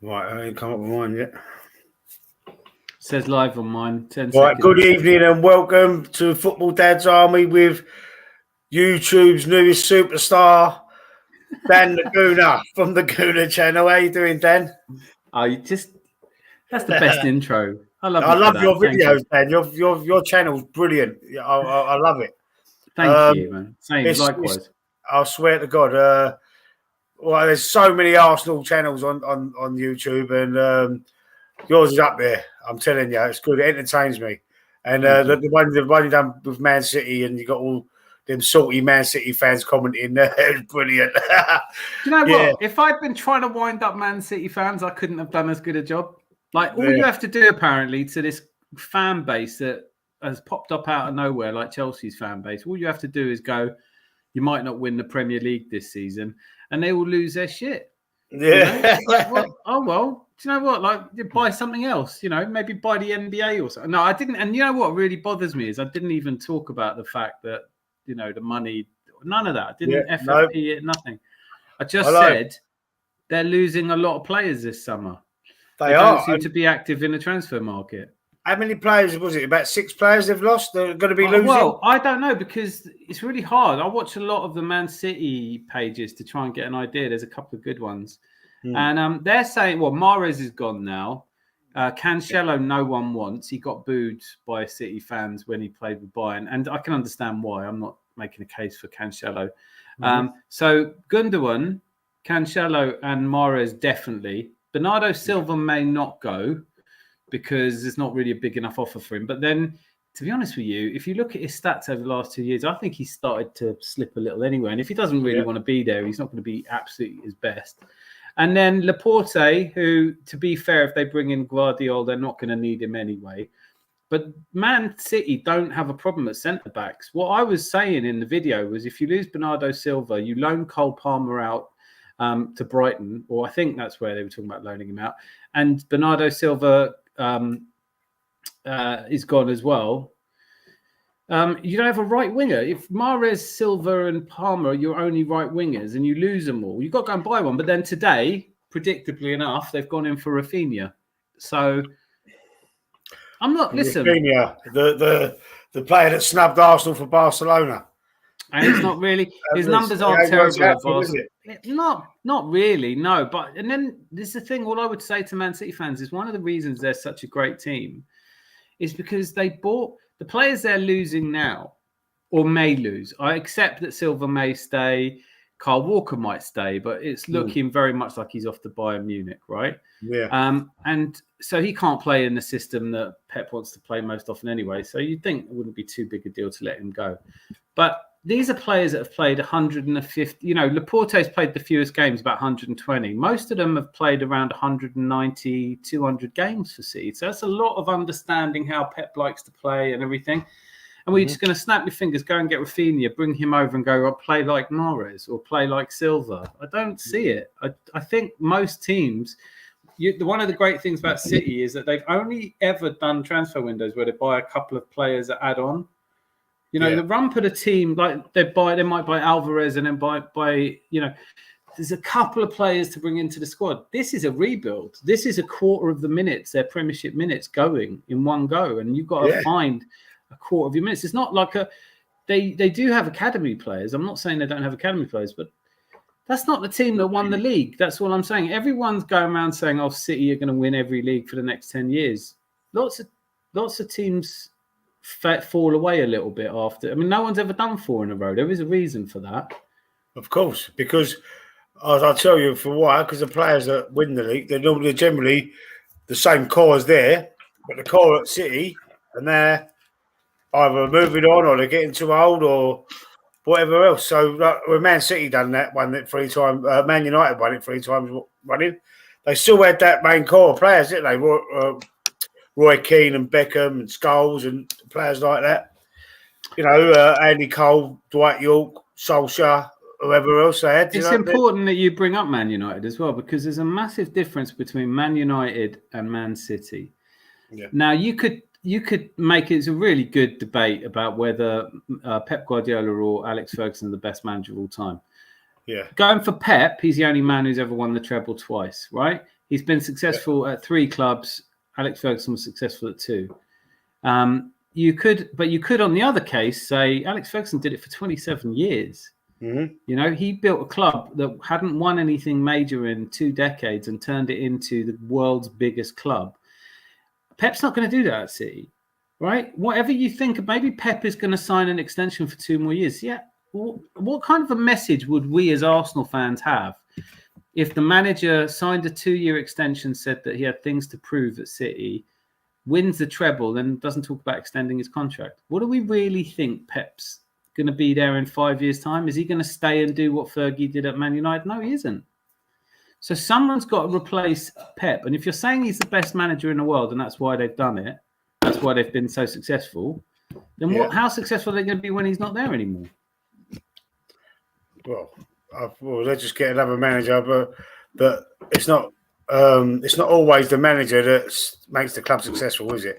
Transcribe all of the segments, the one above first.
Right, I ain't come up with mine yet. Says live on mine. 10 Right, seconds. good evening and welcome to Football Dad's Army with YouTube's newest superstar, Dan the Gooner from the Gooner channel. How you doing, Dan? Oh, that's the best intro. I love I you love for your that. Thank videos, you. Dan. Your channel's brilliant. I love it. Thank you, man. Same, likewise. I swear to God. Well, there's so many Arsenal channels on YouTube, and yours is up there. I'm telling you, it's good. It entertains me. And the one you done with Man City, and you got all them salty Man City fans commenting. It's brilliant. Do you know what? If I'd been trying to wind up Man City fans, I couldn't have done as good a job. Like all you have to do, apparently, to this fan base that has popped up out of nowhere, like Chelsea's fan base, all you have to do is go, you might not win the Premier League this season, and they will lose their shit. Yeah. You know? Like, well, oh well. Do you know what? Like, buy something else. You know, maybe buy the NBA or something. No, I didn't. And you know what really bothers me is I didn't even talk about the fact that the money. None of that. I didn't FFP it. Nothing. I just said they're losing a lot of players this summer. They don't seem to be active in the transfer market. How many players was it? About 6 players they've lost? They're going to be losing? Well, I don't know because it's really hard. I watch a lot of the Man City pages to try and get an idea. There's a couple of good ones. And they're saying, well, Mahrez is gone now. Cancelo, no one wants. He got booed by City fans when he played with Bayern. And I can understand why. I'm not making a case for Cancelo. So Gundogan, Cancelo and Mahrez definitely. Bernardo Silva may not go because there's not really a big enough offer for him. But then, to be honest with you, if you look at his stats over the last 2 years, I think he started to slip a little anyway. And if he doesn't really want to be there, he's not going to be absolutely his best. And then Laporte, who, to be fair, if they bring in Guardiola, they're not going to need him anyway. But Man City don't have a problem at centre-backs. What I was saying in the video was if you lose Bernardo Silva, you loan Cole Palmer out to Brighton, or I think that's where they were talking about loaning him out, and Bernardo Silva is gone as well. You don't have a right winger. If Mahrez, Silva, and Palmer are your only right wingers, and you lose them all, you've got to go and buy one. But then today, predictably enough, they've gone in for Rafinha. So I'm not. Listen, Rafinha, the player that snubbed Arsenal for Barcelona, and it's not really. His numbers aren't terrible. Not really, no. But and then this is the thing. All I would say to Man City fans is one of the reasons they're such a great team is because they bought. The players they're losing now, or may lose. I accept that Silva may stay, Kyle Walker might stay, but it's looking very much like he's off to Bayern Munich, right? Yeah. And so he can't play in the system that Pep wants to play most often anyway. So you'd think it wouldn't be too big a deal to let him go. But these are players that have played 150. Laporte's played the fewest games, about 120. Most of them have played around 190, 200 games for City. So that's a lot of understanding how Pep likes to play and everything. And we're just going to snap your fingers, go and get Rafinha, bring him over and go, play like Mahrez or play like Silva. I don't see it. I think most teams, one of the great things about City is that they've only ever done transfer windows where they buy a couple of players that add on. The rump of the team, like they might buy Alvarez and then buy there's a couple of players to bring into the squad. This is a rebuild. This is a quarter of the minutes, their Premiership minutes going in one go. And you've got to find a quarter of your minutes. It's not like they do have academy players. I'm not saying they don't have academy players, but that's not the team that won the league. That's what I'm saying. Everyone's going around saying, City are going to win every league for the next 10 years. Lots of teams fall away a little bit after. I mean, no one's ever done 4 in a row. There is a reason for that. Of course, because I'll tell you for why. Because the players that win the league, they're generally the same core as there, but the core at City, and they're either moving on or they're getting too old or whatever else. So when Man City won it 3 times, Man United won it 3 times running, they still had that main core of players, didn't they? Roy Keane and Beckham and Scholes and players like that. Andy Cole, Dwight York, Solskjaer, whoever else they had. It's important that you bring up Man United as well because there's a massive difference between Man United and Man City. Yeah. Now, you could make it's a really good debate about whether Pep Guardiola or Alex Ferguson are the best manager of all time. Yeah. Going for Pep, he's the only man who's ever won the treble twice, right? He's been successful at 3 clubs. Alex Ferguson was successful at 2. You could on the other case say Alex Ferguson did it for 27 years. Mm-hmm. You know, he built a club that hadn't won anything major in 2 decades and turned it into the world's biggest club. Pep's not going to do that at City, right? Whatever you think, maybe Pep is going to sign an extension for 2 more years. Yeah. What kind of a message would we as Arsenal fans have if the manager signed a 2-year extension, said that he had things to prove at City, wins the treble, then doesn't talk about extending his contract? What do we really think Pep's going to be there in 5 years' time? Is he going to stay and do what Fergie did at Man United? No, he isn't. So someone's got to replace Pep. And if you're saying he's the best manager in the world and that's why they've done it, that's why they've been so successful, then how successful are they going to be when he's not there anymore? Well, let's just get another manager, but it's not always the manager that makes the club successful, is it?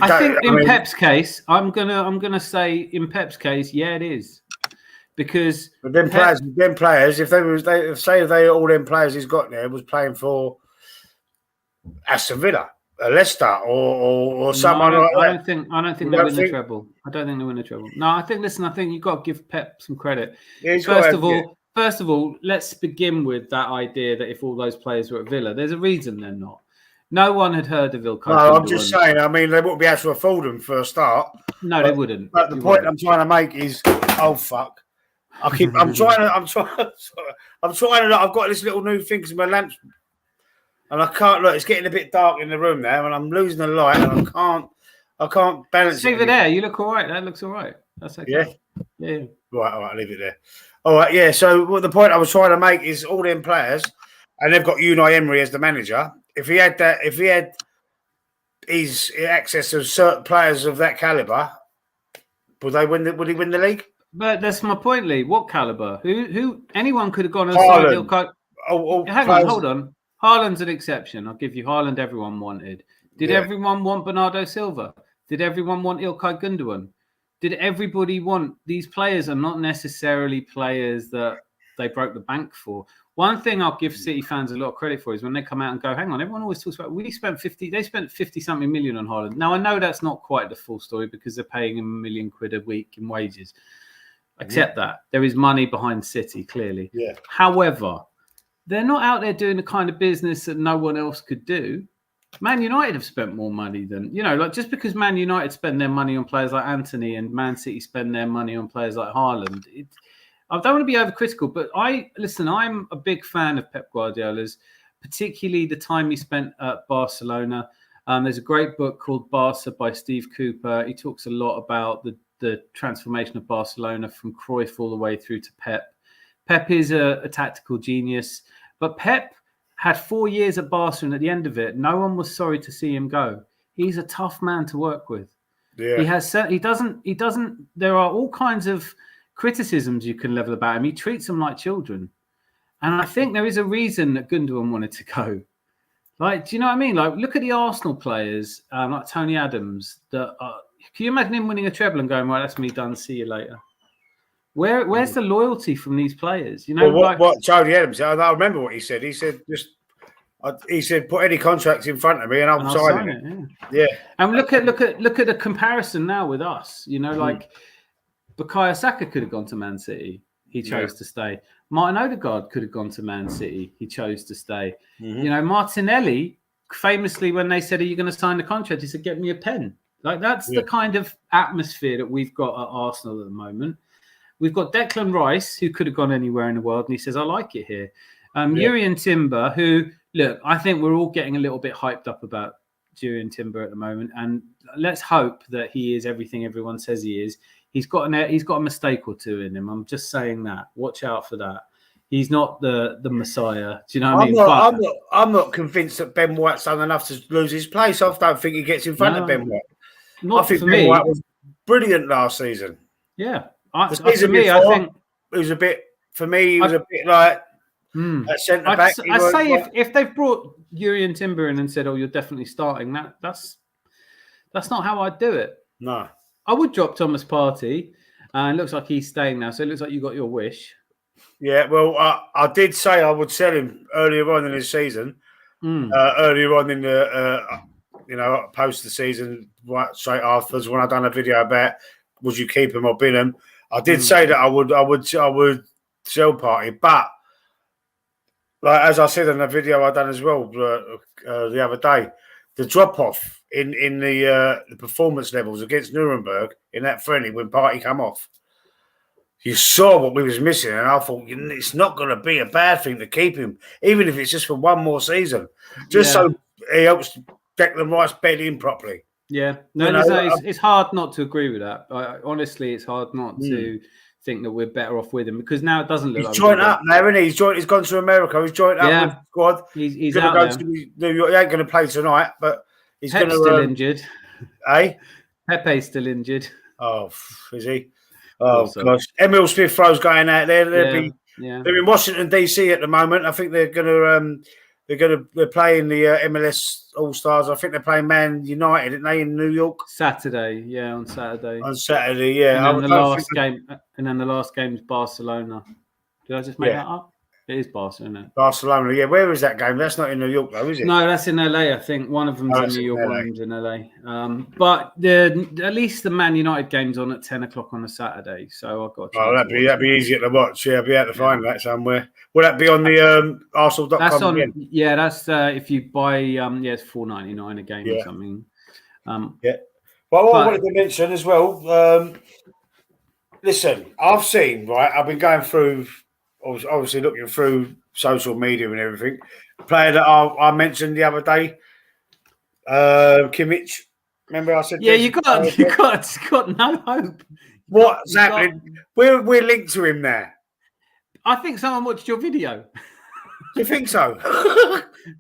I think in Pep's case, I'm gonna say in Pep's case, yeah, it is, because but them players, if all them players he's got there was playing for Aston Villa, Leicester, or someone like that. I don't think they win the treble. I don't think they win the treble. No, I think you've got to give Pep some credit. Yeah, First of all, let's begin with that idea that if all those players were at Villa, there's a reason they're not. No one had heard of Ilkay. No, I'm just saying. I mean, they wouldn't be able to afford them for a start. No, they wouldn't. But the point I'm trying to make is, oh fuck! I'm trying to. I've got this little new thing because my lamps, and I can't look. It's getting a bit dark in the room now, and I'm losing the light, and I can't balance it. Leave it there. You look all right. That looks all right. That's okay. Yeah. Right. All right. Leave it there. All right. Yeah. So the point I was trying to make is all them players, and they've got Unai Emery as the manager. If he had his access to certain players of that caliber, would he win the league? But that's my point, Lee. What caliber? Who? Anyone could have gone and signed Ilkay. Hold on. Haaland's an exception. I'll give you Haaland. Everyone wanted. Did everyone want Bernardo Silva? Did everyone want Ilkay Gundogan? Did everybody want these players? Are not necessarily players that they broke the bank for. One thing I'll give City fans a lot of credit for is when they come out and go, hang on, everyone always talks about they spent 50-something million on Haaland. Now, I know that's not quite the full story because they're paying him £1 million a week in wages. Accept that. There is money behind City, clearly. Yeah. However, they're not out there doing the kind of business that no one else could do. Man United have spent more money than, just because Man United spend their money on players like Anthony and Man City spend their money on players like Haaland, I don't want to be overcritical, but I'm a big fan of Pep Guardiola's, particularly the time he spent at Barcelona. There's a great book called Barca by Steve Cooper. He talks a lot about the transformation of Barcelona from Cruyff all the way through to Pep. Pep is a tactical genius, but Pep had 4 years at Barca, and at the end of it, no one was sorry to see him go. He's a tough man to work with. Yeah. He doesn't. There are all kinds of criticisms you can level about him. He treats them like children. And I think there is a reason that Gundogan wanted to go. Like, do you know what I mean? Like, look at the Arsenal players, like Tony Adams. Can you imagine him winning a treble and going, right, that's me done, see you later? Where's the loyalty from these players? What Tony Adams, I remember what he said. He said, put any contracts in front of me and I'll sign it. Yeah. And look at the comparison now with us. Like Bukayo Saka could have gone to Man City. He chose to stay. Martin Odegaard could have gone to Man City. He chose to stay. Mm-hmm. Martinelli, famously, when they said, are you going to sign the contract? He said, get me a pen. Like, that's the kind of atmosphere that we've got at Arsenal at the moment. We've got Declan Rice, who could have gone anywhere in the world, and he says, I like it here. Jurrien Timber, who, look, I think we're all getting a little bit hyped up about Jurrien Timber at the moment, and let's hope that he is everything everyone says he is. He's got a mistake or two in him. I'm just saying that. Watch out for that. He's not the Messiah. Do you know what I mean? I'm not convinced that Ben White's done enough to lose his place. I don't think he gets in front of Ben White. I think Ben White was brilliant last season. Yeah. I think it was a bit, for me, he was a bit like at centre back. I'd say if they've brought Jurrien Timber in and said, oh, you're definitely starting, that's not how I'd do it. No. I would drop Thomas Partey. It looks like he's staying now, so it looks like you got your wish. Yeah, well, I did say I would sell him earlier on in his season, earlier on in the post the season, right straight afterwards, when I done a video about would you keep him or bin him, I did say that I would sell Party, but like as I said in the video I done as well the other day, the drop off in the performance levels against Nuremberg in that friendly when Party come off. You saw what we was missing, and I thought it's not going to be a bad thing to keep him, even if it's just for one more season, just so he helps Declan Rice bed in properly. Yeah, no, it's hard not to agree with that. Honestly, it's hard not to think that we're better off with him because now it doesn't look. He's joined up now, isn't he? He's gone to America. He's joined up with the squad. He's out there. New York. He ain't going to play tonight, but he's going to. Still injured. Eh? Pepe's still injured. Oh, is he? Oh gosh, Emil Smith Rowe's going out there. They're in Washington DC at the moment. I think they're playing the MLS All Stars. I think they're playing Man United, aren't they, in New York? Saturday, on Saturday. On Saturday, yeah. And then the last game is Barcelona. Did I just make that up? It is Barcelona. Barcelona, yeah. Where is that game? That's not in New York, though, is it? No, that's in LA. I think one of them's in New York, one of them's in LA. But at least the Man United game's on at 10 o'clock on a Saturday, so I've got. That'd be easier to watch. Yeah, I'll be able to find that somewhere. Will that be on the Arsenal.com? That's on. Again? Yeah, that's if you buy. It's $4.99 a game or something. Well, what I wanted to mention as well. Listen, I've seen. Right, I've been going through. Obviously looking through social media and everything. Player that I mentioned the other day, Kimmich. Remember I said? Yeah, you got no hope. What's happening? We're linked to him now. I think someone watched your video. Do you think so?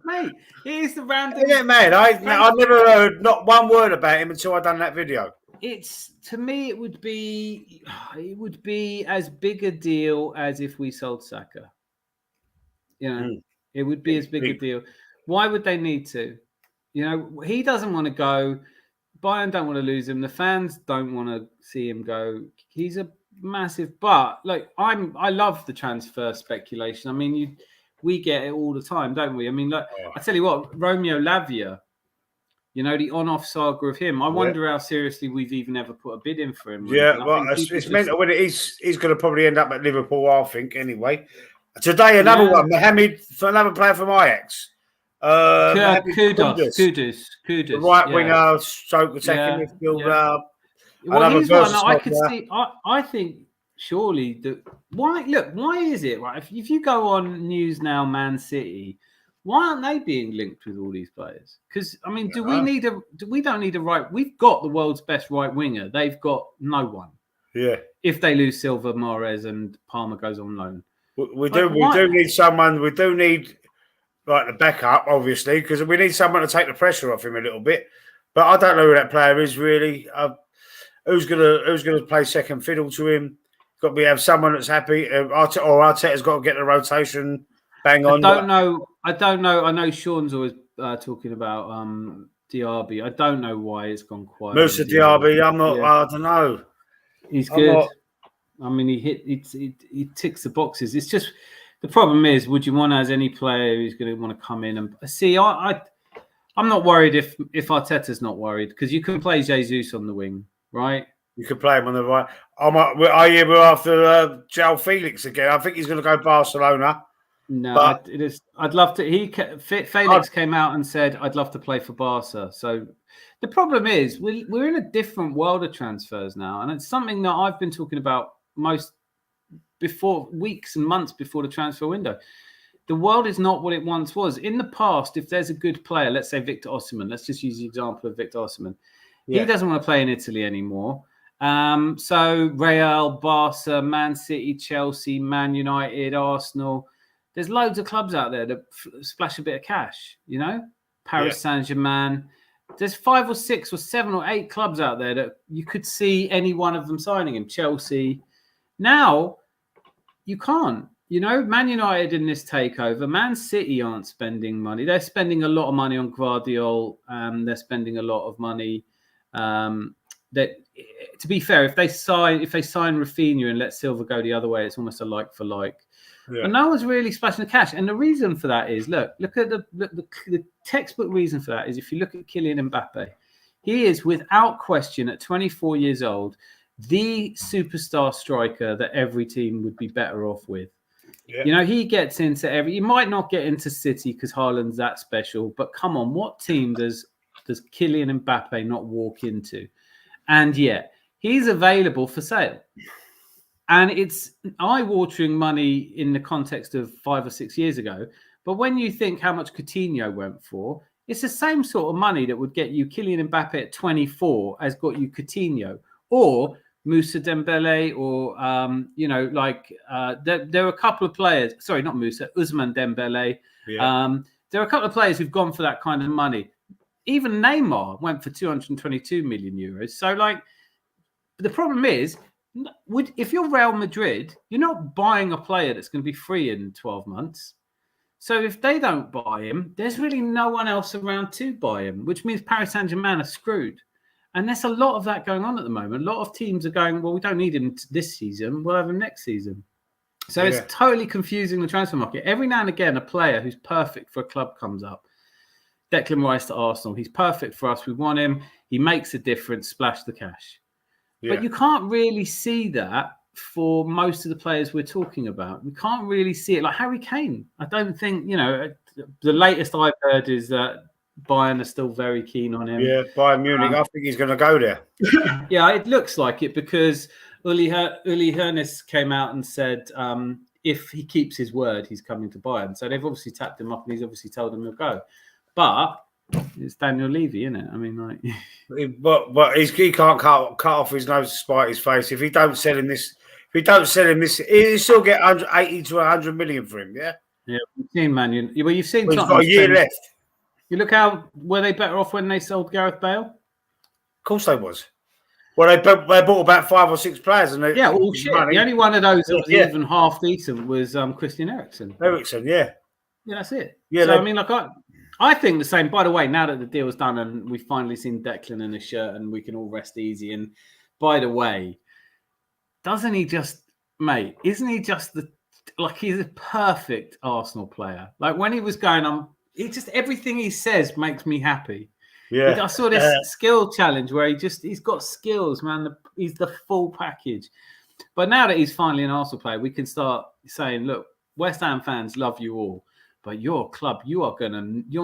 Mate, it is the random. Yeah, man. I never heard not one word about him until I done that video. It's to me, it would be as big a deal as if we sold Saka. It would be as big a deal. Why would they need to? He doesn't want to go. Bayern don't want to lose him. The fans don't want to see him go. He's a massive. But I love the transfer speculation. I mean, we get it all the time, don't we? I mean, I tell you what, Romeo Lavia. The on-off saga of him. I wonder how seriously we've even ever put a bid in for him. Yeah, well, it's meant when he's going to probably end up at Liverpool, I think. Anyway, today another one, Mohamed, another player from Ajax. Kudus, the right winger, stroke attacking midfielder. Well, he's one that I could see. I think surely that. Why is it right? If you go on News Now, Man City. Why aren't they being linked with all these players? Because I mean, we don't need a right. We've got the world's best right winger. They've got no one. Yeah. If they lose Silva, Mahrez, and Palmer goes on loan, we do need someone. We do need the backup, obviously, because we need someone to take the pressure off him a little bit. But I don't know who that player is really. Who's gonna play second fiddle to him? Got to have someone that's happy. Arteta's got to get the rotation bang on. I don't know. I know Sean's always talking about Diaby. I don't know why it's gone quiet. Moussa Diaby. I'm not. I don't know. He's good. I mean, he ticks the boxes. It's just the problem is, would you want as any player who's going to want to come in and see? I'm not worried if Arteta's not worried because you can play Jesus on the wing, right? You could play him on the right. We're after João Felix again. I think he's going to go Barcelona. No, but it is. I'd love to. Felix came out and said, "I'd love to play for Barca." So the problem is, we're in a different world of transfers now, and it's something that I've been talking about weeks and months before the transfer window. The world is not what it once was. In the past, if there's a good player, let's say Victor Osimhen, let's just use the example of Victor Osimhen. He doesn't want to play in Italy anymore. So Real, Barca, Man City, Chelsea, Man United, Arsenal. There's loads of clubs out there that splash a bit of cash, Paris Saint-Germain. There's 5 or 6 or 7 or 8 clubs out there that you could see any one of them signing him. Chelsea. Now, you can't. Man United in this takeover, Man City aren't spending money. They're spending a lot of money on Guardiola. They're spending a lot of money that. To be fair, if they sign Rafinha and let Silva go the other way, it's almost a like for like. Yeah. But no one's really splashing the cash, and the reason for that is look at the textbook reason for that is if you look at Kylian Mbappe, he is without question at 24 years old the superstar striker that every team would be better off with. Yeah. You know, he gets into he might not get into City because Haaland's that special, but come on, what team does Kylian Mbappe not walk into? And yet he's available for sale. And it's eye-watering money in the context of 5 or 6 years ago. But when you think how much Coutinho went for, it's the same sort of money that would get you Kylian Mbappe at 24 as got you Coutinho or Moussa Dembele or, there are a couple of players. Sorry, not Moussa, Ousmane Dembele. Yeah. There are a couple of players who've gone for that kind of money. Even Neymar went for 222 million euros. So, the problem is, if you're Real Madrid, you're not buying a player that's going to be free in 12 months. So if they don't buy him, there's really no one else around to buy him, which means Paris Saint-Germain are screwed. And there's a lot of that going on at the moment. A lot of teams are going, well, we don't need him this season. We'll have him next season. So It's totally confusing the transfer market. Every now and again, a player who's perfect for a club comes up. Declan Rice to Arsenal. He's perfect for us. We want him. He makes a difference. Splash the cash. Yeah. But you can't really see that for most of the players we're talking about. We can't really see it. Like Harry Kane, I don't think, the latest I've heard is that Bayern are still very keen on him. Yeah, Bayern Munich, I think he's going to go there. Yeah, it looks like it because Uli Hoeneß came out and said if he keeps his word, he's coming to Bayern. So they've obviously tapped him up and he's obviously told them he'll go. But it's Daniel Levy, isn't it? I mean, but he can't cut off his nose to spite his face. If he don't sell him this, he'll still get 80 to 100 million for him. Yeah. Yeah, you've seen Man. Well, you've seen. He's got a year left. You look how were they better off when they sold Gareth Bale? Of course they was. Well, they bought about 5 or 6 players, and shit. Money. The only one of those that was even half decent was Christian Eriksen. Yeah. Yeah, that's it. Yeah, so I think the same. By the way, now that the deal's done and we've finally seen Declan in a shirt and we can all rest easy. And by the way, isn't he just he's a perfect Arsenal player. Like when he was going, everything he says makes me happy. Yeah, I saw this skill challenge where he's got skills, man. He's the full package. But now that he's finally an Arsenal player, we can start saying, look, West Ham fans love you all. But your club, you're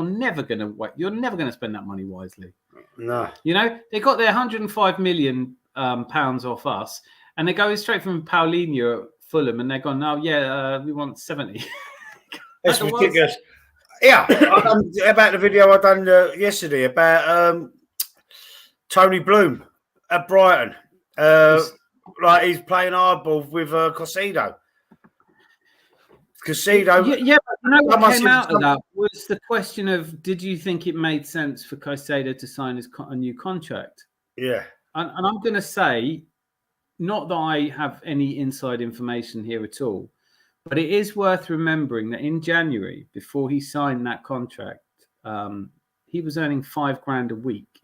never gonna spend that money wisely. No, they got their 105 million pounds off us, and they're going straight from Paulinho at Fulham, and they're going, we want 70. That's ridiculous. Yeah, about the video I done yesterday about Tony Bloom at Brighton, he's playing hardball with Caicedo. But what came out of that was the question of: did you think it made sense for Caicedo to sign a new contract? Yeah, and I'm going to say, not that I have any inside information here at all, but it is worth remembering that in January, before he signed that contract, he was earning $5,000 a week.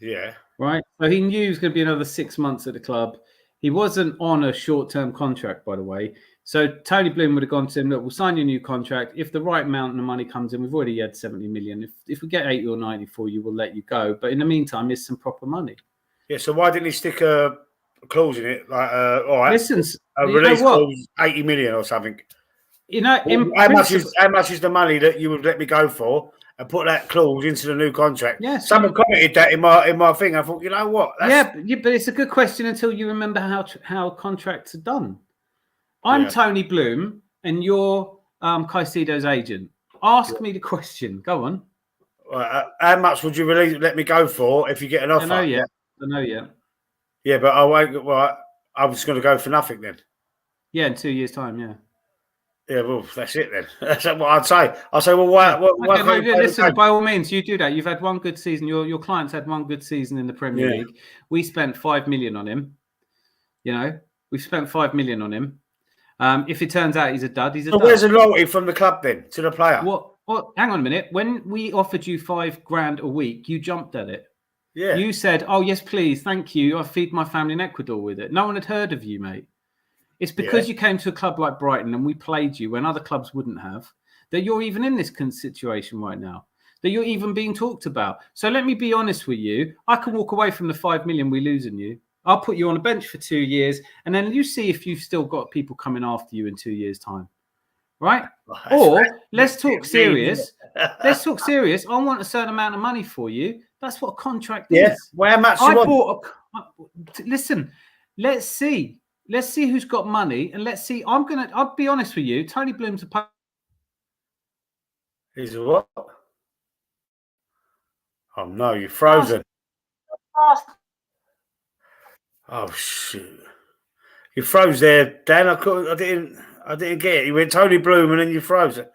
Yeah, right. So he knew he was going to be another 6 months at the club. He wasn't on a short-term contract, by the way. So Tony Bloom would have gone to him, look, we'll sign you a new contract. If the right amount of money comes in, we've already had 70 million. If we get 80 or 90 for you, we'll let you go. But in the meantime, here's some proper money. Yeah, so why didn't he stick a clause in it? Like, all right, listen, a release clause, 80 million or something. How much is the money that you would let me go for? And put that clause into the new contract. Yes. Someone commented that in my thing. I thought, you know what? But it's a good question until you remember how contracts are done. I'm Tony Bloom, and you're Caicedo's agent. Ask me the question. Go on. How much would you let me go for if you get an offer? I know yet. Yeah, but I won't. Well, I'm just going to go for nothing then. Yeah, in 2 years' time. Yeah. Yeah, well, that's it then. That's what I'd say. I'll say, well, why? Listen, by all means, you do that. You've had one good season. Your client's had one good season in the Premier League. We spent 5 million on him. We've spent 5 million on him. If it turns out he's a dud, he's a dud. Where's the loyalty from the club then to the player? What? Hang on a minute. When we offered you $5,000 a week, you jumped at it. Yeah. You said, "Oh yes, please, thank you. I feed my family in Ecuador with it." No one had heard of you, mate. It's because you came to a club like Brighton and we played you when other clubs wouldn't have, that you're even in this situation right now, that you're even being talked about. So let me be honest with you. I can walk away from the 5 million we lose in you. I'll put you on a bench for 2 years, and then you see if you've still got people coming after you in 2 years' time. Right? Or let's talk serious. Let's talk serious. I want a certain amount of money for you. That's what a contract is. Well, how much I you want? bought listen, let's see. Let's see who's got money, and let's see. I'll be honest with you. Tony Bloom's a He's a what? Oh no, you're frozen. Oh shit. You froze there, Dan. I didn't get it. You went Tony Bloom and then you froze it.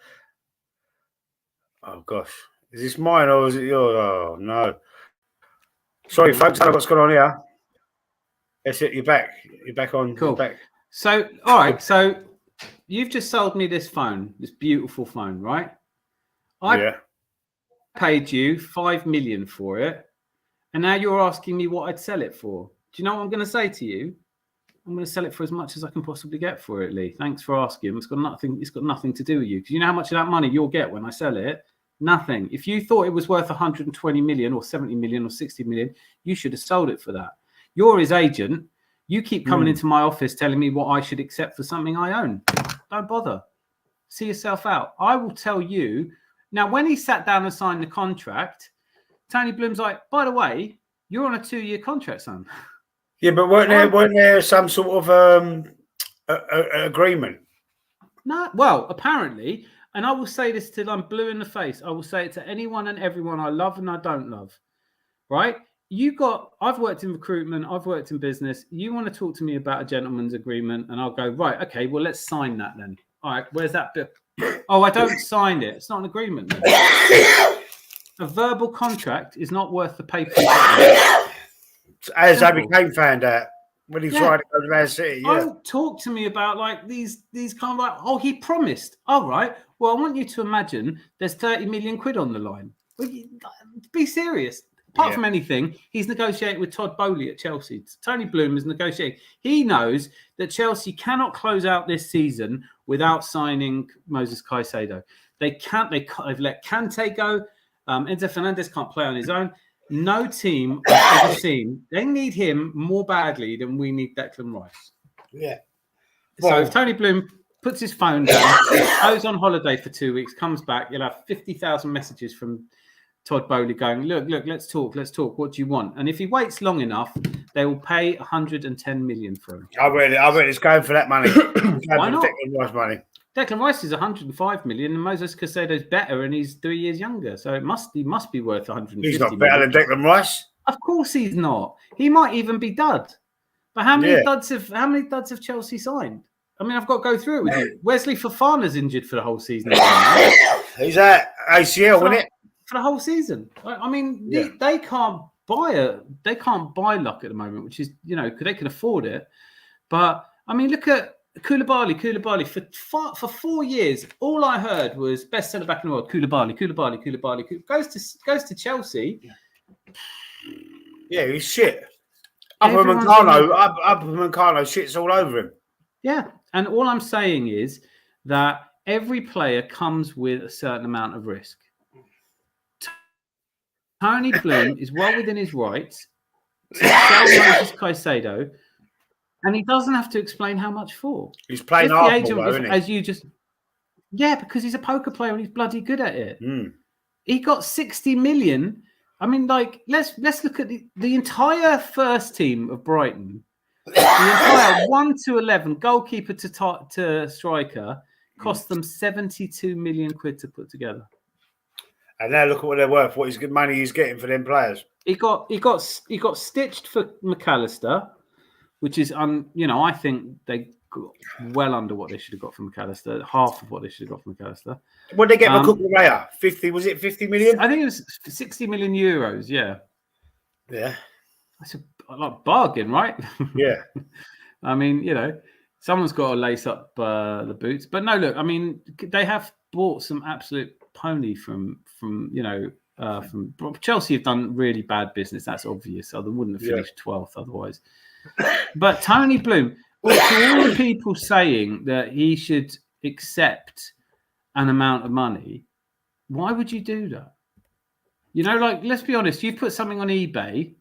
Oh gosh. Is this mine or is it yours? Oh no. Sorry, folks, I don't know what's going on here. That's it, you're back. You're back on. Cool. You're back. So, all right. So, you've just sold me this phone, this beautiful phone, right? I paid you 5 million for it, and now you're asking me what I'd sell it for. Do you know what I'm going to say to you? I'm going to sell it for as much as I can possibly get for it, Lee. Thanks for asking. It's got nothing to do with you. Because you know how much of that money you'll get when I sell it? Nothing. If you thought it was worth 120 million or 70 million or 60 million, you should have sold it for that. You're his agent. You keep coming into my office telling me what I should accept for something I own. Don't bother. See yourself out. I will tell you. Now, when he sat down and signed the contract, Tony Bloom's like, by the way, you're on a 2-year contract, son. Yeah, but weren't there some sort of agreement? No, well, apparently, and I will say this till I'm blue in the face. I will say it to anyone and everyone I love and I don't love. Right? I've worked in recruitment, I've worked in business. You want to talk to me about a gentleman's agreement, and I'll go, right, okay, well, let's sign that then. All right, where's that bit? Oh, I don't sign it. It's not an agreement then. A verbal contract is not worth the paper. As Harry Kane found out when he tried to go to Man City. Yeah. Don't talk to me about like these kind of like, oh, he promised. All right. Well, I want you to imagine there's 30 million quid on the line. Be serious. Apart from anything, he's negotiating with Todd Bowley at Chelsea. Tony Bloom is negotiating. He knows that Chelsea cannot close out this season without signing Moses Caicedo. They've let Kante go. Enzo Fernandez can't play on his own. No team I've ever seen, they need him more badly than we need Declan Rice. Yeah. So if Tony Bloom puts his phone down, goes on holiday for 2 weeks, comes back, you'll have 50,000 messages from Todd Bowley going, look, let's talk. What do you want? And if he waits long enough, they will pay 110 million for him. I bet it's going for that money. Why not? Declan Rice money. Declan Rice is 105 million, and Moses Caicedo's better, and he's 3 years younger. So he must be worth 150 He's not better than Declan Rice. Of course he's not. He might even be dud. But how many duds have Chelsea signed? I mean, I've got to go through it with you. Wesley Fofana's injured for the whole season. He's at ACL, isn't it? For the whole season. I mean, they can't buy luck at the moment, which is, because they can afford it. But I mean, look at Koulibaly. For 4 years, all I heard was best centre back in the world. Koulibaly. Goes to Chelsea. Yeah, he's shit. Upper Meccano shits all over him. Yeah, and all I'm saying is that every player comes with a certain amount of risk. Tony Bloom is well within his rights to sell Moses Caicedo, and he doesn't have to explain how much for. He's playing hardball, isn't he? As you just, because he's a poker player and he's bloody good at it. He got 60 million. I mean, like, let's look at the entire first team of Brighton. The entire 1 to 11 goalkeeper to striker cost them 72 million quid to put together. And now look at what they're worth. What money he's getting for them players. He got stitched for McAllister, which is I think they got well under what they should have got from McAllister, half of what they should have got from McAllister. What did they get for Cucurella? 50? Was it 50 million? I think it was 60 million euros. Yeah. Yeah. That's a bargain, right? Yeah. I mean, someone's got to lace up the boots. But no, look, I mean, they have bought some absolute pony from From Chelsea have done really bad business. That's obvious. So they wouldn't have finished 12th otherwise. But Tony Bloom, to all the people saying that he should accept an amount of money, why would you do that? You know, like, let's be honest, you put something on eBay,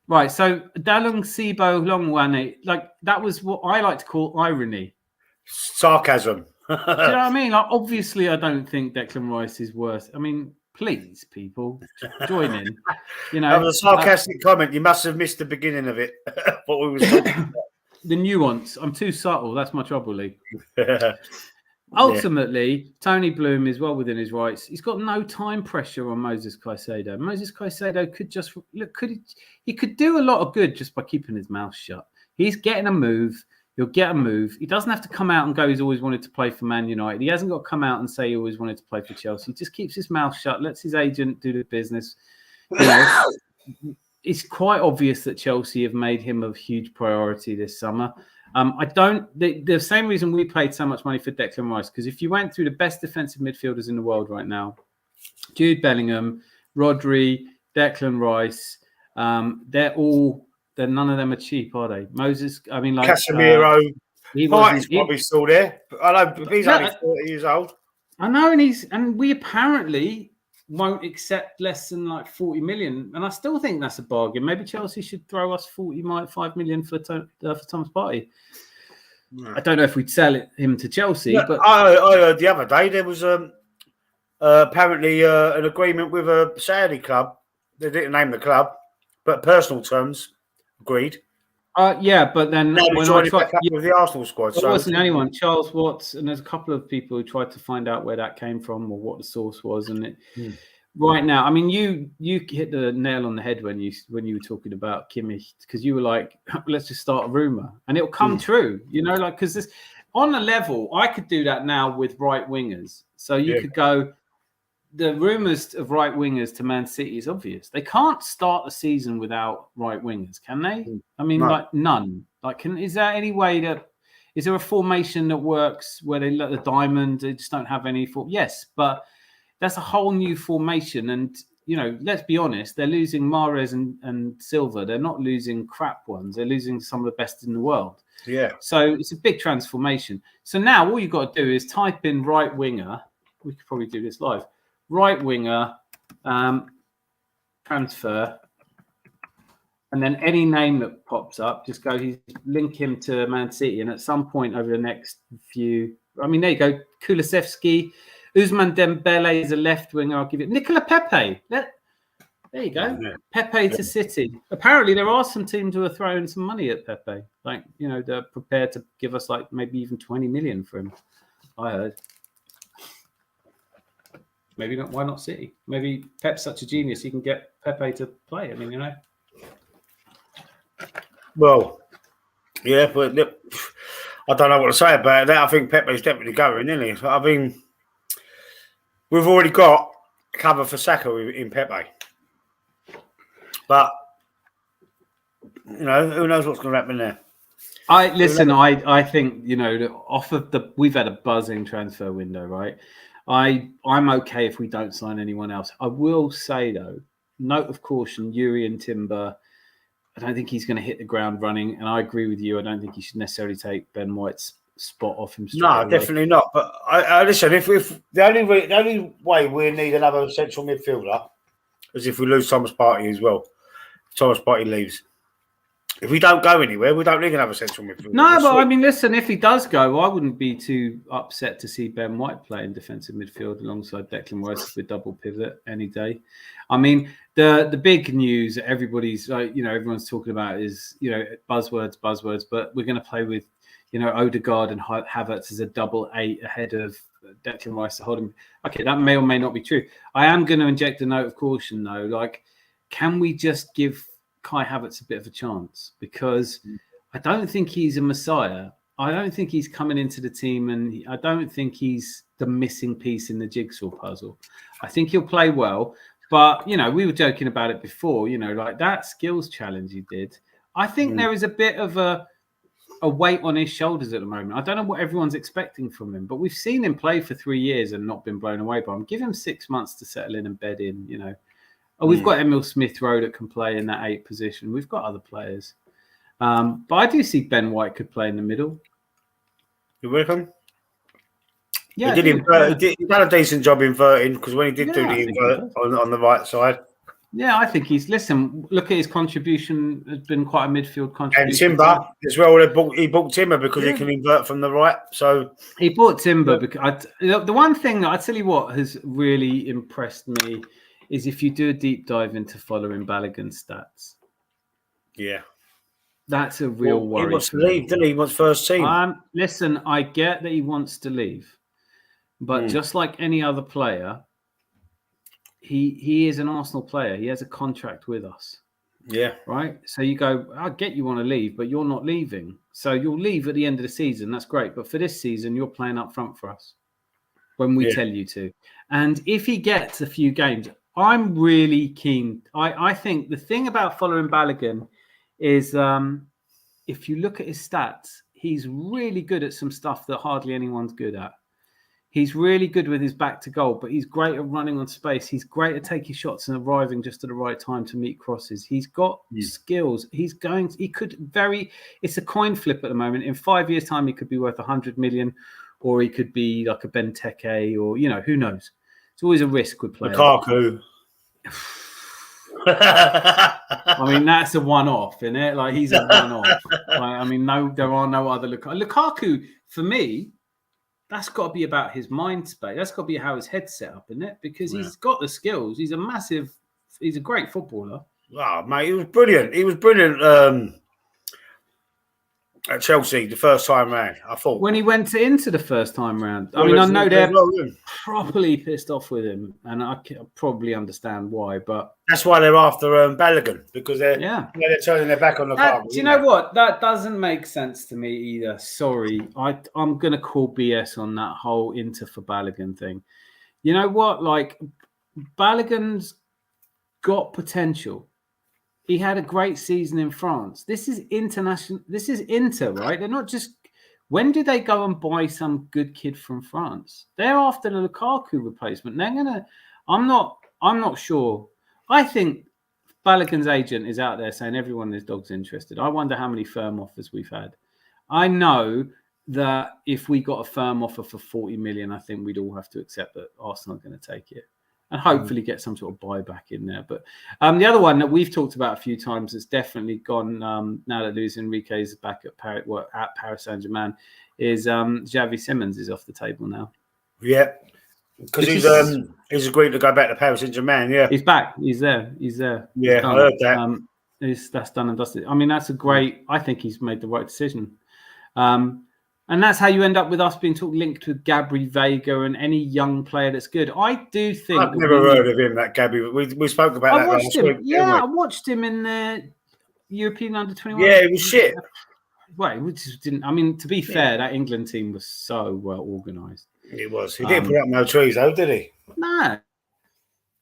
right? So Dalung Sibo Longwane, like, that was what I like to call irony. Sarcasm. Do you know what I mean? Like, obviously, I don't think Declan Rice is worth. I mean, please, people, join in. You know, that was a sarcastic comment. You must have missed the beginning of it. What we were talking about. The nuance. I'm too subtle. That's my trouble, Lee. Ultimately, Tony Bloom is well within his rights. He's got no time pressure on Moses Caicedo. Moses Caicedo could just look. He could do a lot of good just by keeping his mouth shut. He's getting a move. He'll get a move. He doesn't have to come out and go, he's always wanted to play for Man United. He hasn't got to come out and say he always wanted to play for Chelsea. He just keeps his mouth shut, lets his agent do the business. You know, it's quite obvious that Chelsea have made him a huge priority this summer. The same reason we paid so much money for Declan Rice, because if you went through the best defensive midfielders in the world right now, Jude Bellingham, Rodri, Declan Rice, none of them are cheap, are they? Moses, I mean, like Casemiro, he's probably still there. I know he's only 40 years old. I know, and we apparently won't accept less than like 40 million, and I still think that's a bargain. Maybe Chelsea should throw us 5 million for Thomas Partey. No. I don't know if we'd sell him to Chelsea, but I heard the other day there was apparently an agreement with a Saudi club. They didn't name the club, but personal terms. Agreed. Yeah, but then when I tried with the Arsenal squad, so it wasn't anyone. Charles Watts, and there's a couple of people who tried to find out where that came from or what the source was. And right now, I mean, you hit the nail on the head when you were talking about Kimmich, because you were like, let's just start a rumor, and it'll come true. You know, like, because this on a level, I could do that now with right wingers. So you could go. The rumours of right wingers to Man City is obvious. They can't start the season without right wingers, can they? I mean, like none. Like, is there any way is there a formation that works where they let the diamond? They just don't have any Yes, but that's a whole new formation. And you know, let's be honest, they're losing Mahrez and Silva. They're not losing crap ones. They're losing some of the best in the world. Yeah. So it's a big transformation. So now all you've got to do is type in right winger. We could probably do this live. Right winger, transfer, and then any name that pops up, just link him to Man City. And at some point over the next few, I mean, there you go, Kulusevski, Ousmane Dembele is a left winger. I'll give it Nicola Pepe. There you go, Pepe to City. Apparently, there are some teams who are throwing some money at Pepe. Like, you know, they're prepared to give us like maybe even 20 million for him. I heard. Maybe not. Why not City? Maybe Pep's such a genius, he can get Pepe to play. I mean, you know. Well, yeah, but I don't know what to say about that. I think Pepe's definitely going, isn't he? I mean, we've already got cover for Saka in Pepe, but you know, who knows what's going to happen there. I think, you know, we've had a buzzing transfer window, right? I'm okay if we don't sign anyone else. I will say, though, note of caution, Yuri and Timber, I don't think he's going to hit the ground running. And I agree with you. I don't think he should necessarily take Ben White's spot off him. No, definitely not. But I listen, if the only way we need another central midfielder is if we lose Thomas Partey as well. If Thomas Partey leaves. If we don't go anywhere, we don't need another central midfielder. No, but I mean, listen, if he does go, I wouldn't be too upset to see Ben White play in defensive midfield alongside Declan Rice with double pivot any day. I mean, the big news that everybody's, everyone's talking about is, buzzwords, but we're going to play with, Odegaard and Havertz as a double 8 ahead of Declan Rice to hold him. Okay, that may or may not be true. I am going to inject a note of caution, though. Like, can we just give Kai Havertz a bit of a chance? Because I don't think he's a messiah. I don't think he's coming into the team, and I don't think he's the missing piece in the jigsaw puzzle. I think he'll play well, but we were joking about it before. Like that skills challenge he did. I think there is a bit of a a weight on his shoulders at the moment. I don't know what everyone's expecting from him, but we've seen him play for 3 years and not been blown away by him. Give him 6 months to settle in and bed in, you know. Oh, we've got Emil Smith Rowe that can play in that 8 position. We've got other players. But I do see Ben White could play in the middle. You reckon? Yeah, he done a decent job inverting, because when he did do the invert on the right side. Yeah, I think look at his contribution. Has been quite a midfield contribution. And Timber as well. He bought Timber because he can invert from the right. So he bought Timber because the one thing that I tell you what has really impressed me is if you do a deep dive into following Balogun's stats. Yeah. That's a real worry. He wants to leave, doesn't he? He wants first team. Listen, I get that he wants to leave, but just like any other player, he is an Arsenal player. He has a contract with us. Yeah. Right? So you go, I get you want to leave, but you're not leaving. So you'll leave at the end of the season. That's great. But for this season, you're playing up front for us when we tell you to. And if he gets a few games, I'm really keen. I think the thing about following Balogun is if you look at his stats, he's really good at some stuff that hardly anyone's good at. He's really good with his back to goal, but he's great at running on space. He's great at taking shots and arriving just at the right time to meet crosses. He's got skills. It's a coin flip at the moment. In 5 years' time, he could be worth 100 million, or he could be like a Benteke, or, you know, who knows? It's always a risk with players. Lukaku. I mean, that's a one-off, isn't it? Like, he's a one-off. I mean, there are no other Lukaku. Lukaku, for me, that's got to be about his mind space. That's got to be how his head's set up, isn't it? Because he's got the skills. He's a great footballer. Oh, mate, he was brilliant. He was brilliant at Chelsea the first time round, I thought. When he went into the first time round. I mean, I know they're properly pissed off with him, and I can probably understand why, but... That's why they're after Balogun, because they're turning their back on the car. Do you know what? That doesn't make sense to me either. Sorry. I'm going to call BS on that whole Inter for Balogun thing. You know what? Like, Balogun's got potential. He had a great season in France. This is international. This is Inter, right? They're not just... When do they go and buy some good kid from France? They're after the Lukaku replacement. They're going to... I'm not sure... I think Balogun's agent is out there saying everyone in his dog's interested. I wonder how many firm offers we've had. I know that if we got a firm offer for 40 million, I think we'd all have to accept that Arsenal are going to take it and hopefully get some sort of buyback in there. But the other one that we've talked about a few times that's definitely gone now that Luis Enrique is back at Paris Saint-Germain is Xavi Simons is off the table now. Yeah. Because he's agreed to go back to Paris Saint-Germain, he's back. He's there. Yeah, I heard that. That's done and dusted. I mean, that's a great... I think he's made the right decision. And that's how you end up with us being linked with Gabri Vega and any young player that's good. I do think... I've never heard of him, that Gabri. We spoke about that last week. Yeah, I watched him in the European Under-21. Yeah, it was shit. Well, we just didn't... I mean, to be fair, that England team was so well organised. It was. He didn't put up no trees, though, did he? No.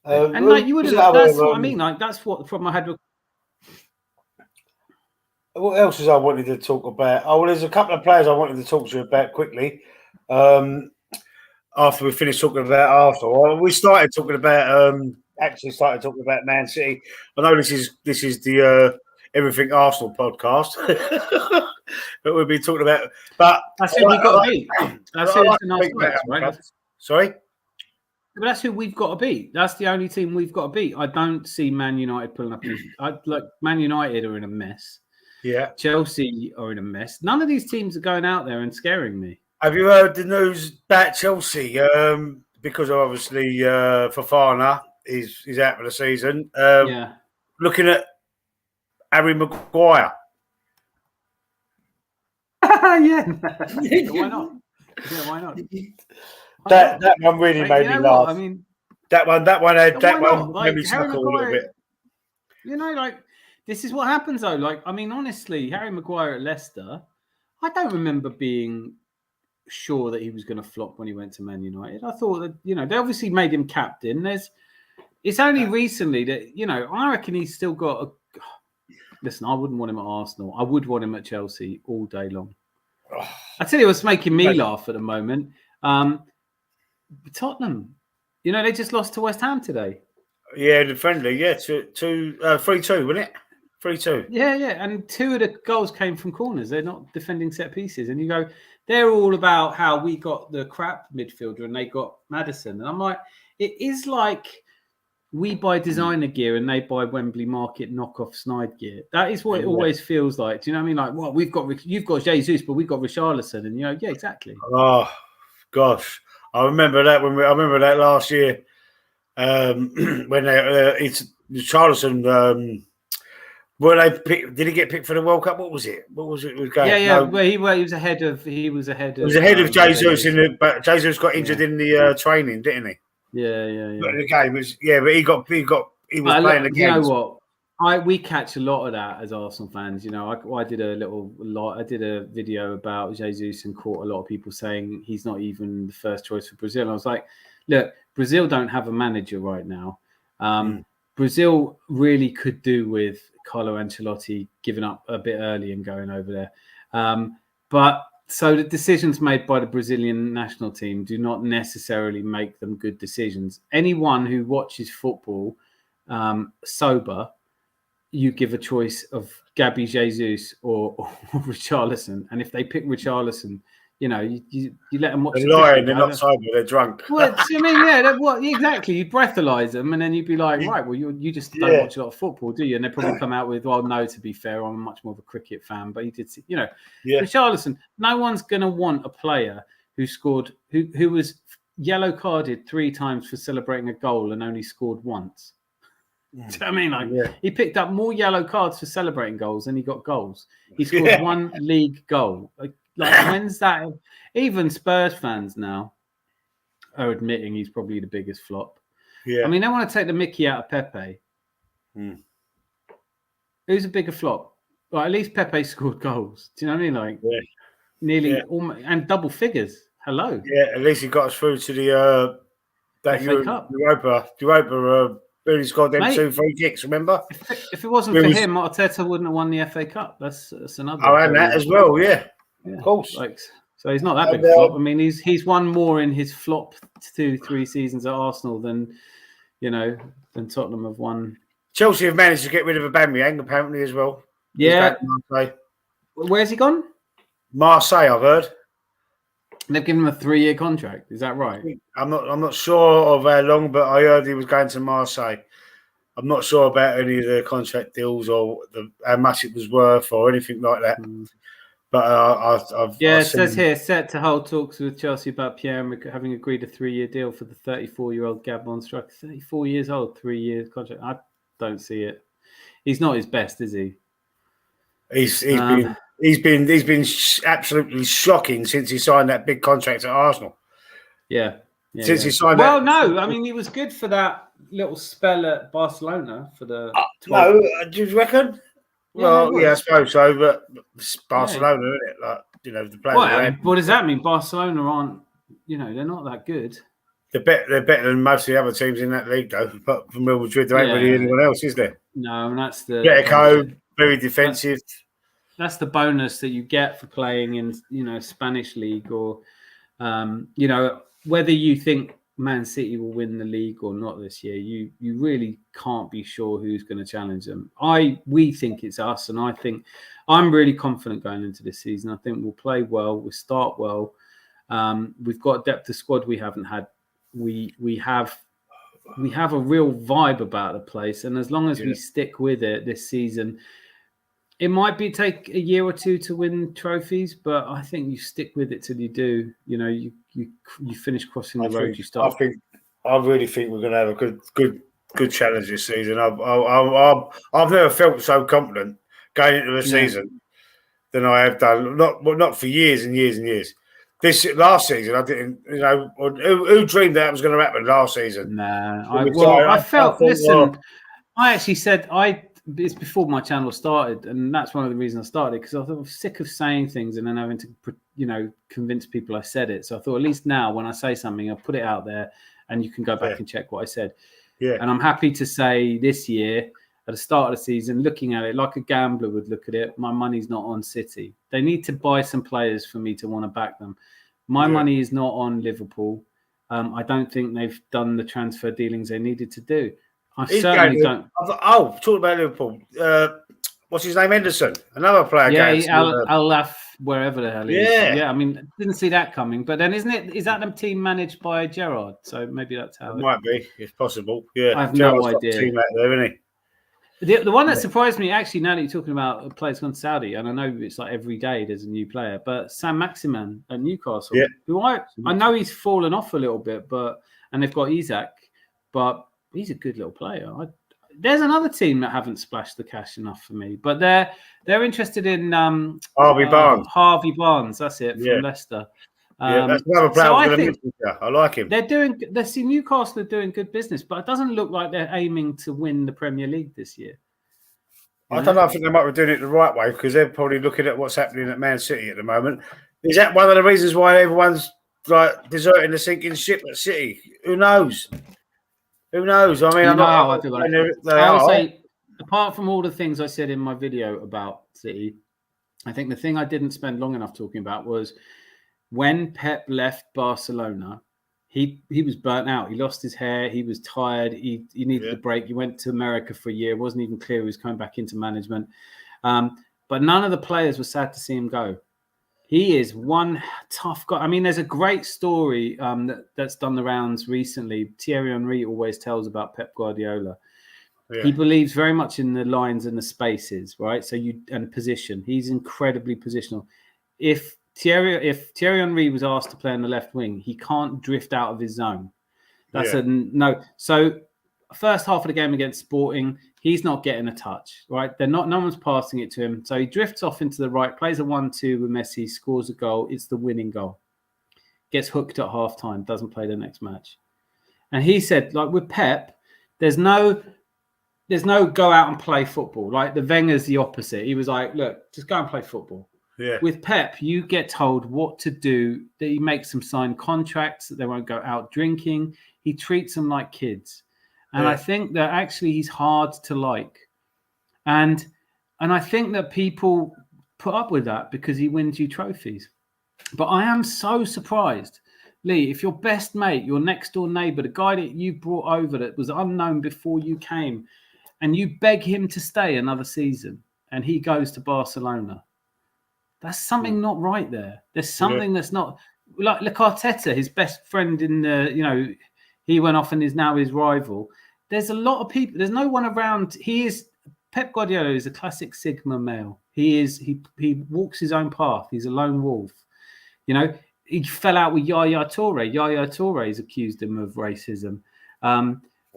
And like you would have. That's what I mean. Like that's what the problem I had with. What else was I wanted to talk about? Oh, well, there's a couple of players I wanted to talk to you about quickly. After we finished talking about Arsenal, well, we started talking about Man City. I know this is the Everything Arsenal podcast. But we'll be talking about. But that's who we've got to beat. That's who right? Sorry? But that's who we've got to beat. That's the only team we've got to beat. I don't see Man United pulling up. Man United are in a mess. Yeah. Chelsea are in a mess. None of these teams are going out there and scaring me. Have you heard the news about Chelsea? Because obviously Fofana is out for the season. Looking at Harry Maguire. Yeah. Why not? Yeah, why not? That one really made me laugh. I mean, that one made me chuckle a little bit. You know, like this is what happens though. Like, I mean, honestly, Harry Maguire at Leicester, I don't remember being sure that he was going to flop when he went to Man United. I thought that, you know, they obviously made him captain. It's only recently that, you know, I reckon he's still got listen, I wouldn't want him at Arsenal. I would want him at Chelsea all day long. Oh, I tell you what's making me laugh at the moment. Tottenham, they just lost to West Ham today. yeah, the friendly, yeah, 3-2, wasn't it? 3-2. Yeah, and 2 of the goals came from corners. They're not defending set pieces. And you go, they're all about how we got the crap midfielder and they got Maddison. And I'm like, it is like we buy designer gear and they buy Wembley Market knockoff snide gear. That is what it always feels like. Do you know what I mean? Like, well, you've got Jesus, but we've got Richarlison. And yeah, exactly. Oh gosh, I remember that I remember that last year when it's Richarlison. Did he get picked for the World Cup? What was it? What was it? Yeah. No, well, he was ahead of. He was ahead of Jesus but Jesus got injured in the training, didn't he? Yeah. But the game was but he was playing the game. You know what? We catch a lot of that as Arsenal fans. I did a video about Jesus and caught a lot of people saying he's not even the first choice for Brazil. And I was like, look, Brazil don't have a manager right now. Brazil really could do with Carlo Ancelotti giving up a bit early and going over there. But so the decisions made by the Brazilian national team do not necessarily make them good decisions. Anyone who watches football sober, you give a choice of Gabby Jesus or Richarlison. And if they pick Richarlison, you let them watch. They're lying, they're not sober, they're drunk. Well, I mean, exactly. You breathalyze them, and then you'd be like, right, well, you just don't watch a lot of football, do you? And they probably come out with, well, no, to be fair, I'm much more of a cricket fan, but he did, Richarlison. No one's going to want a player who scored, who was yellow carded 3 times for celebrating a goal and only scored once. Do you know what I mean? He picked up more yellow cards for celebrating goals than he got goals. He scored 1 league goal. Like when's that? Even Spurs fans now are admitting he's probably the biggest flop. Yeah. I mean, they want to take the mickey out of Pepe. Who's a bigger flop? Well, at least Pepe scored goals. Do you know what I mean? Like nearly almost, and double figures. Hello. Yeah, at least he got us through to the FA Cup. Europa. Really scored them 2 free kicks. Remember? If it wasn't for him, Arteta wouldn't have won the FA Cup. That's another. Oh, and that as well. Yeah. Of course. So he's not that big a flop. I mean, he's won more in his flop 2-3 seasons at Arsenal than Tottenham have won. Chelsea have managed to get rid of Aubameyang apparently as well. Yeah. Where's he gone? Marseille, I've heard. They've given him a 3-year contract. Is that right? I'm not sure of how long, but I heard he was going to Marseille. I'm not sure about any of the contract deals or how much it was worth or anything like that. But it says here, set to hold talks with Chelsea about Pierre having agreed a 3-year deal for the 34-year-old Gabon striker. 34 years old, 3-year contract. I don't see it. He's not his best, is he? He's been absolutely shocking since he signed that big contract at Arsenal. Yeah. Since he signed that. Well, no, I mean he was good for that little spell at Barcelona for the. No, do you reckon? Well, I suppose so, but it's Barcelona, isn't it? Like, the players. Well, what does that mean? Barcelona aren't, they're not that good. They're better than most of the other teams in that league, though. But from Real Madrid, there ain't really anyone else, is there? No, and that's the very defensive. That's the bonus that you get for playing in, Spanish league or, whether you think Man City will win the league or not this year, you really can't be sure who's going to challenge them. We think it's us, and I think I'm really confident going into this season. I think we'll play well, we'll start well. We've got depth of squad we haven't had. We have a real vibe about the place, and as long as we stick with it this season, it might take a year or 2 to win trophies, but I think you stick with it till you do. You finish crossing the road. You start. I really think we're going to have a good challenge this season. I've never felt so confident going into the season than I have done. Not for years and years and years. This last season, I didn't. Who dreamed that was going to happen last season? I felt. Listen, I actually said it's before my channel started, and that's one of the reasons I started, because I was sick of saying things and then having to, convince people I said it. So I thought, at least now when I say something, I'll put it out there and you can go back and check what I said. Yeah. And I'm happy to say this year, at the start of the season, looking at it like a gambler would look at it. My money's not on City. They need to buy some players for me to want to back them. My money is not on Liverpool. I don't think they've done the transfer dealings they needed to do. I certainly don't. Oh, talking about Liverpool. What's his name? Henderson, another player. Yeah, Al-Laf, wherever the hell he is. Yeah. Yeah, I mean, didn't see that coming. But then is that the team managed by Gerrard? So maybe that's how it might be. It's possible. Yeah. I have no idea. Team out there, isn't he? The one that surprised me, actually, now that you're talking about players gone to Saudi, and I know it's like every day there's a new player, but Sam Maximan at Newcastle, who I know he's fallen off a little bit, and they've got Isak, but he's a good little player. There's another team that haven't splashed the cash enough for me, but they're interested in Harvey Barnes. That's it, from Leicester. That's another player. I like him. Newcastle are doing good business, but it doesn't look like they're aiming to win the Premier League this year. I don't know. I think they might be doing it the right way because they're probably looking at what's happening at Man City at the moment. Is that one of the reasons why everyone's like deserting the sinking ship at City? Who knows? Who knows? I mean, I would say, apart from all the things I said in my video about City, I think the thing I didn't spend long enough talking about was when Pep left Barcelona, he was burnt out. He lost his hair. He was tired. He needed a break. He went to America for a year. It wasn't even clear he was coming back into management. But none of the players were sad to see him go. He is one tough guy. I mean, there's a great story that's done the rounds recently. Thierry Henry always tells about Pep Guardiola. Yeah. He believes very much in the lines and the spaces, right? And position. He's incredibly positional. If Thierry Henry was asked to play on the left wing, he can't drift out of his zone. That's a no. So first half of the game against Sporting, he's not getting a touch, right? No one's passing it to him. So he drifts off into the right, plays a 1-2 with Messi, scores a goal. It's the winning goal. Gets hooked at half-time, doesn't play the next match. And he said, like with Pep, there's no go out and play football. Like the Wenger's the opposite. He was like, look, just go and play football. Yeah. With Pep, you get told what to do. That he makes them sign contracts, that they won't go out drinking. He treats them like kids. And I think that actually he's hard to like. And I think that people put up with that because he wins you trophies. But I am so surprised, Lee, if your best mate, your next door neighbour, the guy that you brought over that was unknown before you came, and you beg him to stay another season and he goes to Barcelona, that's something not right there. There's something that's not... Like Arteta, his best friend in the, he went off and is now his rival. There's a lot of people. There's no one around. Pep Guardiola is a classic Sigma male. He walks his own path. He's a lone wolf. He fell out with Yaya Toure. Yaya Toure has accused him of racism.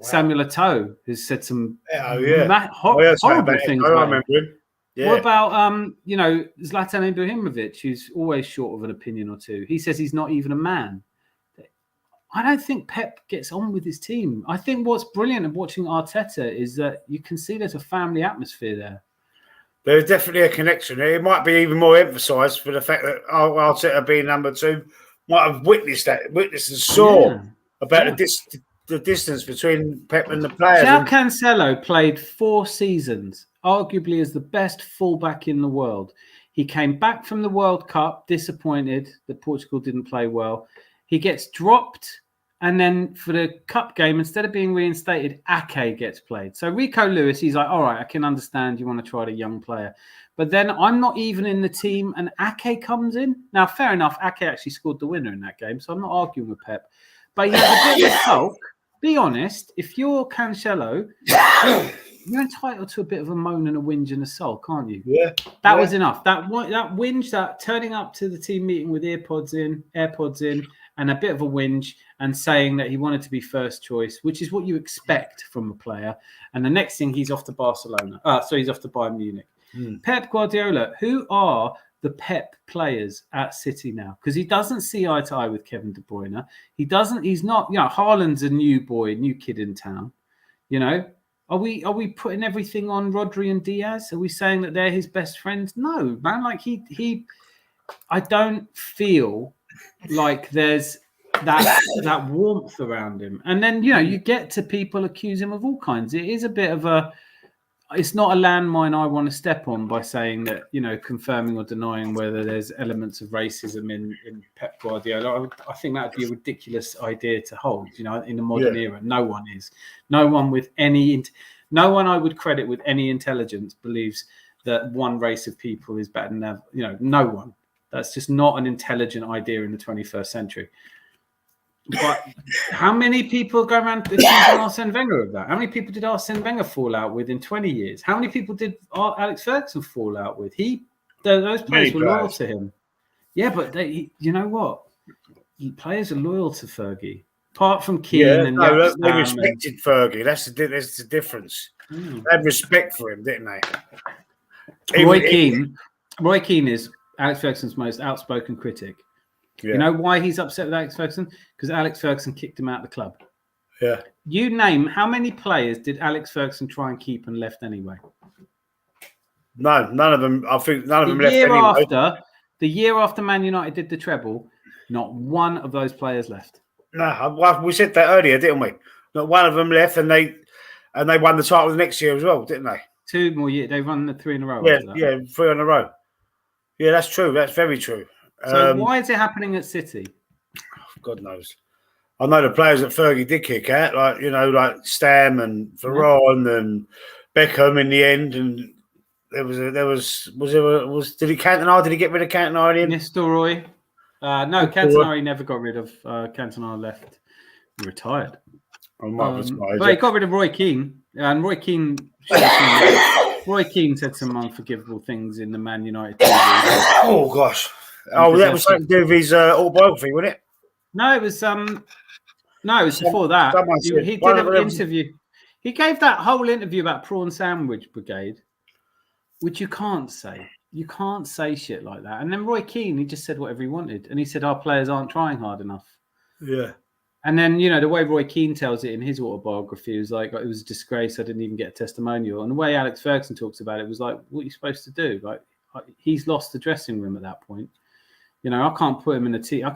Samuel Eto'o has said some horrible things. I remember him. Yeah. What about Zlatan Ibrahimovic, who's always short of an opinion or two? He says he's not even a man. I don't think Pep gets on with his team. I think what's brilliant of watching Arteta is that you can see there's a family atmosphere there. There's definitely a connection. It might be even more emphasised for the fact that Arteta being number 2 might have witnessed and saw about the distance between Pep and the players. João Cancelo played 4 seasons, arguably as the best fullback in the world. He came back from the World Cup disappointed that Portugal didn't play well. He gets dropped, and then for the cup game, instead of being reinstated, Ake gets played. So Rico Lewis, he's like, all right, I can understand you want to try the young player. But then I'm not even in the team, and Ake comes in. Now, fair enough, Ake actually scored the winner in that game, so I'm not arguing with Pep. But he has a bit of sulk. Be honest, if you're Cancelo, you're entitled to a bit of a moan and a whinge and a sulk, aren't you? Yeah. That was enough. That whinge, that turning up to the team meeting with AirPods in, and a bit of a whinge and saying that he wanted to be first choice, which is what you expect from a player. And the next thing, he's off to Barcelona. He's off to Bayern Munich. Pep Guardiola, who are the Pep players at City now? Because he doesn't see eye to eye with Kevin De Bruyne. He's not, Haaland's a new kid in town. Are we putting everything on Rodri and Diaz? Are we saying that they're his best friends? No, man. Like I don't feel like there's that warmth around him. And then you get to people accuse him of all kinds. It is a bit of a it's not a landmine I want to step on by saying that, confirming or denying whether there's elements of racism in Pep Guardiola. I think that would be a ridiculous idea to hold. In the modern era, no one is. No one I would credit with any intelligence believes that one race of people is better than another. No one. That's just not an intelligent idea in the 21st century. But how many people go around accusing Arsene Wenger of that? How many people did Arsene Wenger fall out with in 20 years? How many people did Alex Ferguson fall out with? Those players were loyal to him. Yeah, but you know what? Players are loyal to Fergie. Apart from Keane and they respected Fergie. That's the difference. They had respect for him, didn't they? Roy Keane is Alex Ferguson's most outspoken critic. Yeah. You know why he's upset with Alex Ferguson? Because Alex Ferguson kicked him out of the club. Yeah. You name how many players did Alex Ferguson try and keep and left anyway? No, none of them. I think none of them left anyway. The year after Man United did the treble, not one of those players left. No, we said that earlier, didn't we? Not one of them left, and they won the title the next year as well, didn't they? 2 more years. They won the 3 in a row. Yeah, 3 in a row. Yeah, that's true. That's very true. So why is it happening at City? God knows. I know the players that Fergie did kick out, like Stam and Varane and Beckham in the end, and did he Cantona? Did he get rid of Cantona in the end? Nistelrooy. No, Cantona never got rid of Cantona. Left, he retired. But he got rid of Roy Keane, and Roy Keane said some unforgivable things in the Man United TV. Oh gosh. That was something to do with his autobiography, wasn't it? No, it was before that. He did an interview. He gave that whole interview about Prawn Sandwich Brigade, which you can't say. You can't say shit like that. And then Roy Keane, he just said whatever he wanted, and he said our players aren't trying hard enough. Yeah. And then the way Roy Keane tells it in his autobiography was like, it was a disgrace. I didn't even get a testimonial. And the way Alex Ferguson talks about it was like, what are you supposed to do? Like, he's lost the dressing room at that point. I can't put him in a team.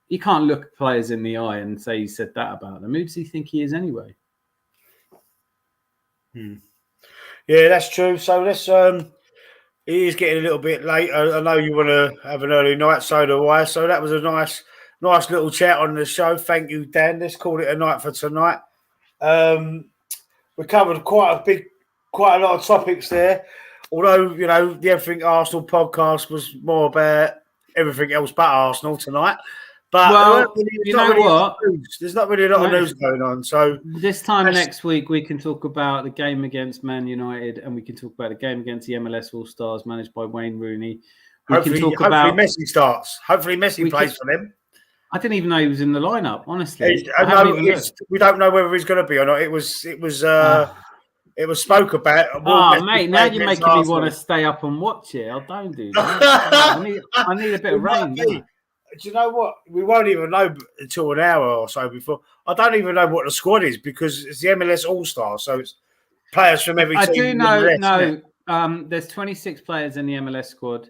You can't look players in the eye and say he said that about them. Who does he think he is anyway? Yeah, that's true. So let's. It is getting a little bit late. I know you want to have an early night, so do I. So that was a nice little chat on the show. Thank you, Dan. Let's call it a night for tonight. We covered quite a lot of topics there. Although the Everything Arsenal podcast was more about everything else but Arsenal tonight. But there's not really a lot of news going on. So this time next week we can talk about the game against Man United, and we can talk about the game against the MLS All Stars managed by Wayne Rooney. Hopefully Messi starts. Hopefully Messi plays for them. I didn't even know he was in the lineup. Honestly, we don't know whether he's going to be or not. It was spoke about. Mate, now you're making me want to stay up and watch it. I don't do that. I need a bit of rain. Do you know what? We won't even know until an hour or so before. I don't even know what the squad is because it's the MLS All Star, so it's players from every team. I do know. There's 26 players in the MLS squad.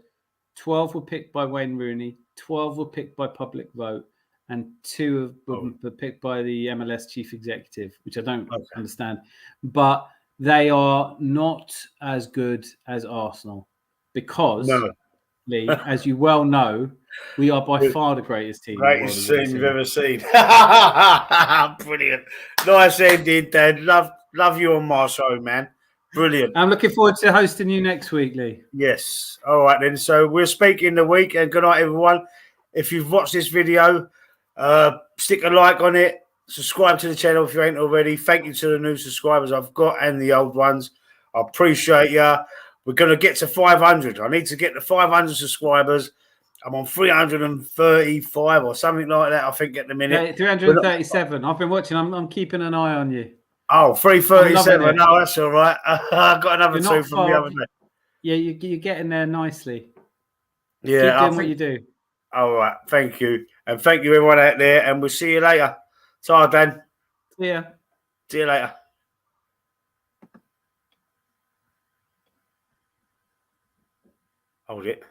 12 were picked by Wayne Rooney. 12 were picked by public vote, and 2 of them were picked by the MLS chief executive, which I don't understand. But they are not as good as Arsenal because, Lee, as you well know, we are by far the greatest team. Greatest team you've ever seen. Brilliant. Nice ending, Dan. Love you on my show, man. Brilliant. I'm looking forward to hosting you next week, Lee. Yes. All right, then. So we'll speak in the week, and good night, everyone. If you've watched this video, stick a like on it. Subscribe to the channel if you ain't already. Thank you to the new subscribers I've got and the old ones. I appreciate you. We're going to get to 500. I need to get to 500 subscribers. I'm on 335 or something like that, I think, at the minute. 337. I've been watching. I'm keeping an eye on you. Oh, 337. No, that's all right. I got another 2 from the other day. Yeah, you're getting there nicely. Yeah. Keep doing what you do. All right. Thank you. And thank you, everyone out there. And we'll see you later. Sorry, Dan. See ya. See you later. Hold it.